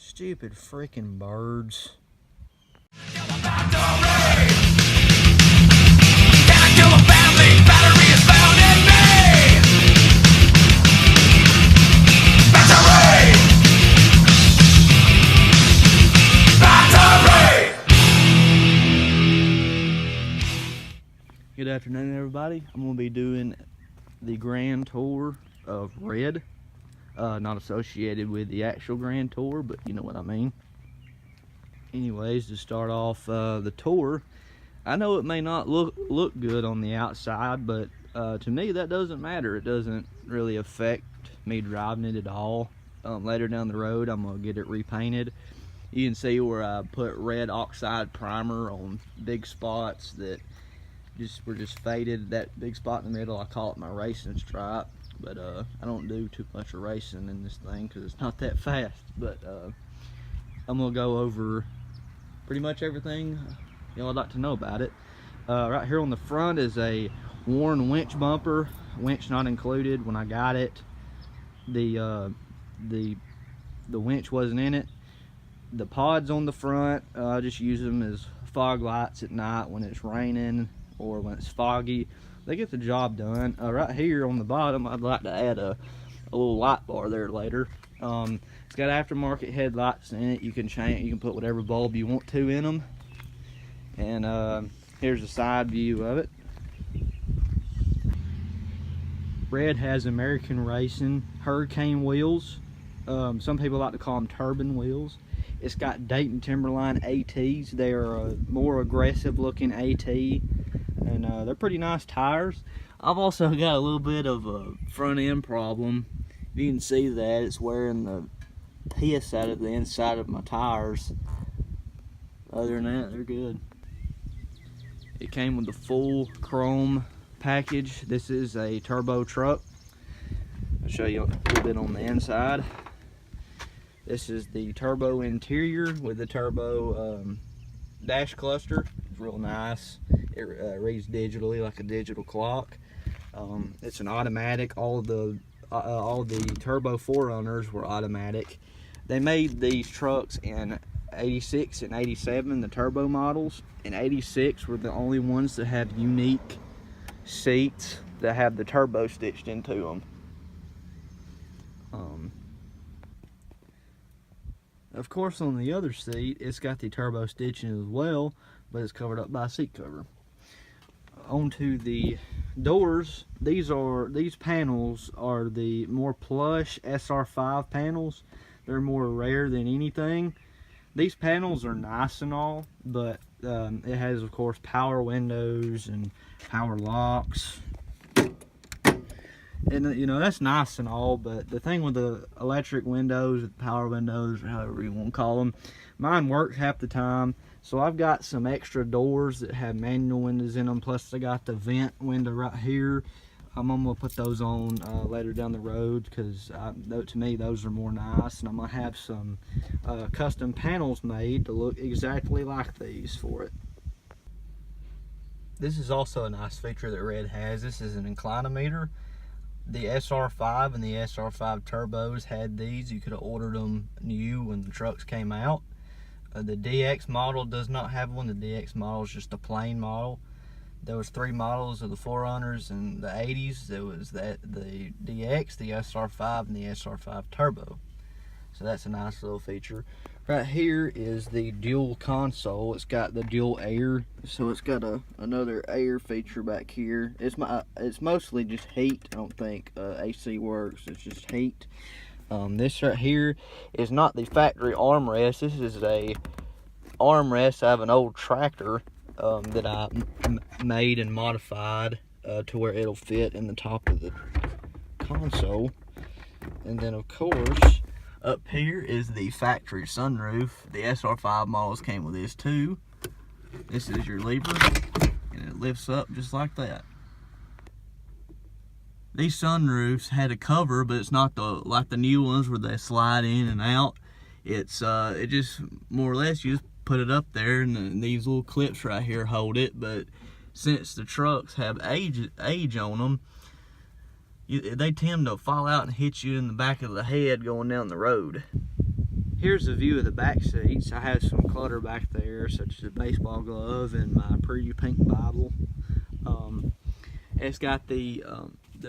Stupid freaking birds. Good afternoon, everybody. I'm going to be doing the grand tour of Red. Not associated with the actual grand tour, but you know what I mean. Anyways, to start off the tour, I know it may not look good on the outside, but to me that doesn't matter. It doesn't really affect me driving it at all. Later down the road, I'm going to get it repainted. You can see where I put red oxide primer on big spots that were just faded. That big spot in the middle, I call it my racing stripe, but I don't do too much of racing in this thing because it's not that fast. But I'm gonna go over pretty much everything y'all would like to know about it. Right here on the front is a worn winch bumper, winch not included. When I got it, the winch wasn't in it. The pods on the front, I just use them as fog lights at night when it's raining or when it's foggy. They get the job done. Right here on the bottom, I'd like to add a little light bar there later. It's got aftermarket headlights in it. You can change, you can put whatever bulb you want to in them. And here's a side view of it. Red has American Racing Hurricane wheels. Some people like to call them turbine wheels. It's got Dayton Timberline ATs. They are a more aggressive looking AT, and they're pretty nice tires. I've also got a little bit of a front end problem. You can see that it's wearing the piss out of the inside of my tires. Other than that, they're good. It came with the full chrome package. This is a turbo truck. I'll show you a little bit on the inside. This is the turbo interior with the turbo dash cluster. It's real nice. It reads digitally like a digital clock. It's an automatic. All the turbo 4runners were automatic. They made these trucks in 86 and 87, the turbo models. In 86 were the only ones that have unique seats that have the turbo stitched into them. Of course, on the other seat, it's got the turbo stitching as well, but it's covered up by a seat cover. Onto the doors, these panels are the more plush SR5 panels. They're more rare than anything. These panels are nice and all, but it has, of course, power windows and power locks. And you know, that's nice and all, but the thing with the electric windows, power windows, or however you want to call them, mine work half the time. So I've got some extra doors that have manual windows in them, plus I got the vent window right here. I'm gonna put those on later down the road because to me those are more nice, and I'm gonna have some custom panels made to look exactly like these for it. This is also a nice feature that Red has. This is an inclinometer. The SR5 and the SR5 turbos had these. You could have ordered them new when the trucks came out. The DX model does not have one. The DX model is just a plain model. There was 3 models of the 4runners in the 80s. There was the DX, the SR5, and the SR5 turbo. So that's a nice little feature. Right here is the dual console. It's got the dual air, so it's got another air feature back here. It's mostly just heat. I don't think AC works. It's just heat. This right here is not the factory armrest. This is a armrest out of an old tractor that I made and modified to where it'll fit in the top of the console. And then, of course, up here is the factory sunroof. The SR5 models came with this too. This is your lever, and it lifts up just like that. These sunroofs had a cover, but it's not like the new ones where they slide in and out. It just more or less you just put it up there, and these little clips right here hold it. But since the trucks have age on them, they tend to fall out and hit you in the back of the head going down the road. Here's a view of the back seats. I have some clutter back there, such as a baseball glove and my pretty pink Bible. It's got the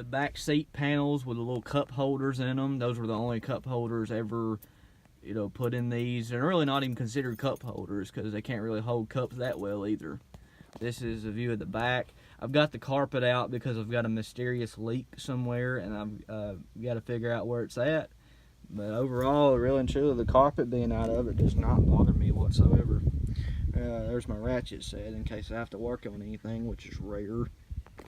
back seat panels with the little cup holders in them. Those were the only cup holders ever, you know, put in these. They're really not even considered cup holders because they can't really hold cups that well either. This is a view of the back. I've got the carpet out because I've got a mysterious leak somewhere, and I've got to figure out where it's at. But overall, really and truly, the carpet being out of it does not bother me whatsoever. There's my ratchet set in case I have to work on anything, which is rare.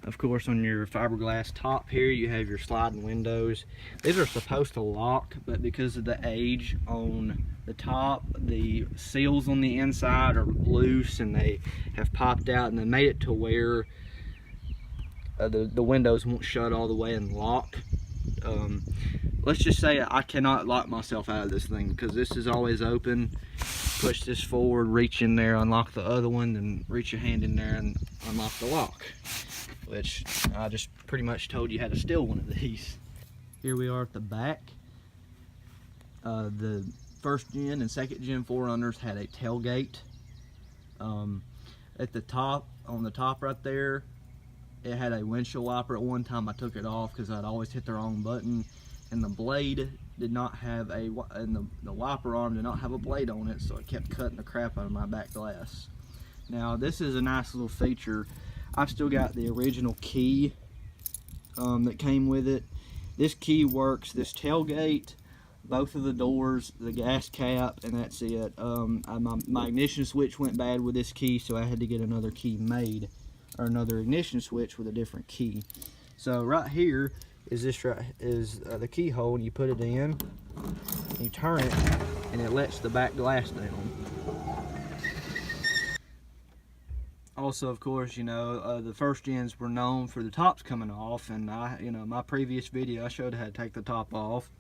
Of course, on your fiberglass top here, you have your sliding windows. These are supposed to lock, but because of the age on the top, the seals on the inside are loose and they have popped out, and they made it to where the windows won't shut all the way and lock. Let's just say I cannot lock myself out of this thing because this is always open. Push this forward, reach in there, unlock the other one, then reach your hand in there and unlock the lock, which I just pretty much told you how to steal one of these. Here we are at the back. The first gen and second gen 4Runners had a tailgate. At the top, on the top right there, it had a windshield wiper. At one time I took it off because I'd always hit the wrong button, and the blade did not have and the wiper arm did not have a blade on it, so it kept cutting the crap out of my back glass. Now this is a nice little feature. I've still got the original key that came with it. This key works this tailgate, both of the doors, the gas cap, and that's it. My ignition switch went bad with this key, so I had to get another key made, or another ignition switch with a different key. So right here is the keyhole, and you put it in, you turn it, and it lets the back glass down. Also, of course, you know, the first gens were known for the tops coming off, and my previous video I showed how to take the top off.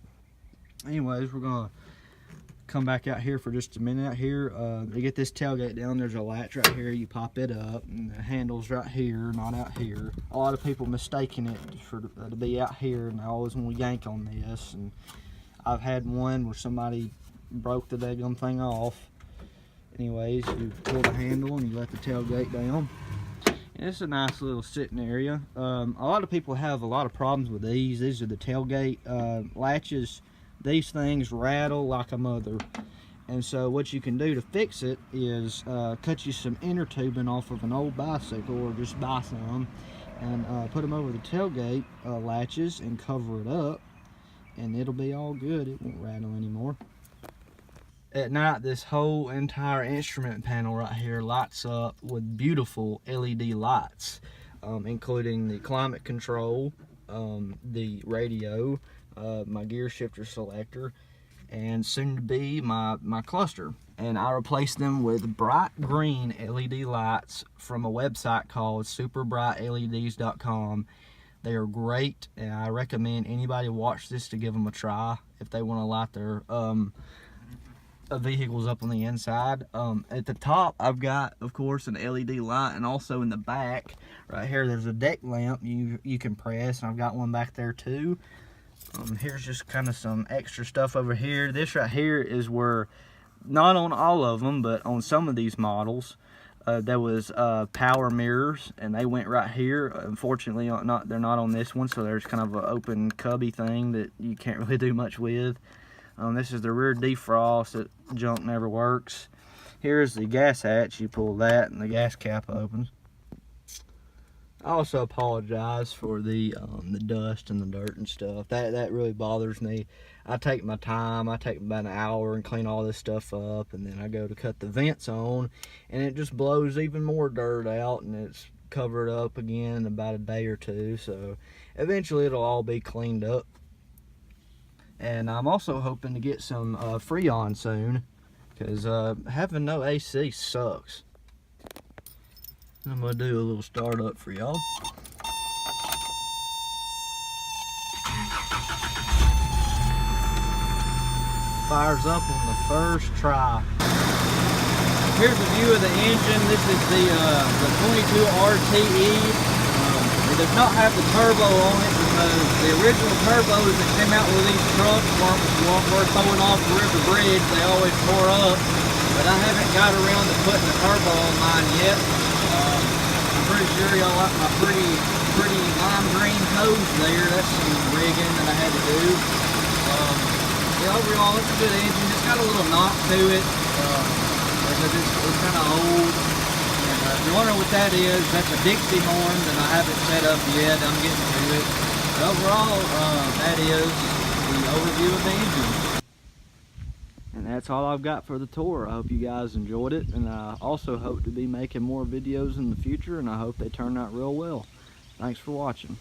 Anyways, we're gonna come back out here for just a minute. Out here, to get this tailgate down, there's a latch right here. You pop it up, and the handle's right here, not out here. A lot of people mistaking it to be out here, and I always want to yank on this. And I've had one where somebody broke the daggum thing off. Anyways, you pull the handle and you let the tailgate down. And it's a nice little sitting area. A lot of people have a lot of problems with these. These are the tailgate latches. These things rattle like a mother. And so what you can do to fix it is cut you some inner tubing off of an old bicycle, or just buy some, and put them over the tailgate latches and cover it up, and it'll be all good. It won't rattle anymore. At night, this whole entire instrument panel right here lights up with beautiful LED lights, including the climate control, the radio, my gear shifter selector, and soon to be my cluster. And I replaced them with bright green LED lights from a website called superbrightleds.com. They are great, and I recommend anybody watch this to give them a try if they want to light their vehicles up on the inside. At the top, I've got, of course, an LED light, and also in the back right here there's a deck lamp you can press, and I've got one back there too. Here's just kind of some extra stuff over here. This right here is where, not on all of them, but on some of these models, there was power mirrors, and they went right here. Unfortunately, they're not on this one, so there's kind of an open cubby thing that you can't really do much with. This is the rear defrost. That junk never works. Here's the gas hatch. You pull that, and the gas cap opens. I also apologize for the dust and the dirt and stuff. That really bothers me. I take my time. I take about an hour and clean all this stuff up, and then I go to cut the vents on, and it just blows even more dirt out, and it's covered up again in about a day or two. So eventually it'll all be cleaned up. And I'm also hoping to get some Freon soon, because having no AC sucks. I'm going to do a little startup for y'all. Fires up on the first try. Here's a view of the engine. This is the 22 RTE. It does not have the turbo on it. the original turbos that came out with these trucks weren't throwing off the river bridge. They always tore up, but I haven't got around to putting a turbo on mine yet. I'm pretty sure y'all like my pretty lime green hose there. That's some rigging that I had to do. Yeah, overall, it's a good engine. It's got a little knock to it because it's kind of old. And if you're wondering what that is, that's a Dixie horn that I haven't set up yet. I'm getting to it. But overall, that is the overview of the engine. And that's all I've got for the tour. I hope you guys enjoyed it, and I also hope to be making more videos in the future, and I hope they turn out real well. Thanks for watching.